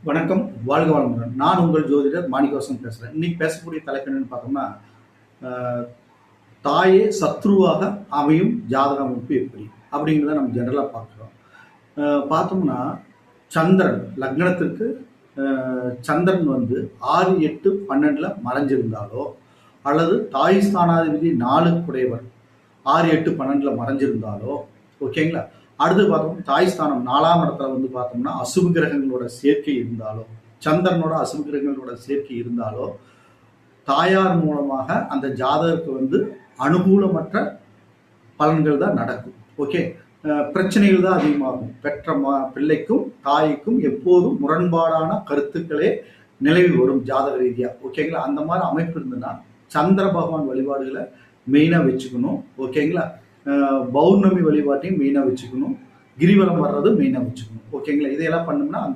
வணக்கம், வாழ்க வளமுடன். நான் உங்கள் ஜோதிடர் மாணிக்கவாசன் பேசுறேன். இன்னைக்கு பேசக்கூடிய தலைப்பு என்னன்னு பார்த்தோம்னா, அ தாயே சத்ருவாக அமையும் ஜாதக அமைப்பு எப்படி? அப்படிங்கிறத நம்ம ஜெனரலா பார்க்குறோம். பார்த்தோம்னா, சந்திரன் லக்னத்திற்கு சந்திரன் வந்து 6, 8, 12ல மறைஞ்சிருந்தாலோ, அல்லது தாய் ஸ்தானாதிபதி 4க்கு உடையவர் 6, 8, 12ல மறைஞ்சிருந்தாலோ, ஓகேங்களா? அடுத்து பார்த்தோம்னா தாய் ஸ்தானம் 4ஆம் இடத்துல வந்து பார்த்தோம்னா அசுப கிரகங்களோட சேர்க்கை இருந்தாலோ, சந்திரனோட அசுப கிரகங்களோட சேர்க்கை இருந்தாலோ, தாயார் மூலமாக அந்த ஜாதகருக்கு வந்து அனுகூலமற்ற பலன்கள் தான் நடக்கும். ஓகே, பிரச்சனைகள் தான் அதிகமாகும். பெற்ற பிள்ளைக்கும் தாய்க்கும் எப்போதும் முரண்பாடான கருத்துக்களே நிலவி வரும் ஜாதக ரீதியா. ஓகேங்களா? அந்த மாதிரி அமைப்பு இருந்ததுன்னா சந்திர பகவான் வழிபாடுகளை மெயினா வச்சுக்கணும். ஓகேங்களா? பௌர்ணமி வழிபாட்டையும் மெயினா வச்சுக்கணும். கிரிவலம் வர்றது மெயினா வச்சுக்கணும். ஓகேங்களா? இதையெல்லாம் பண்ணோம்னா அந்த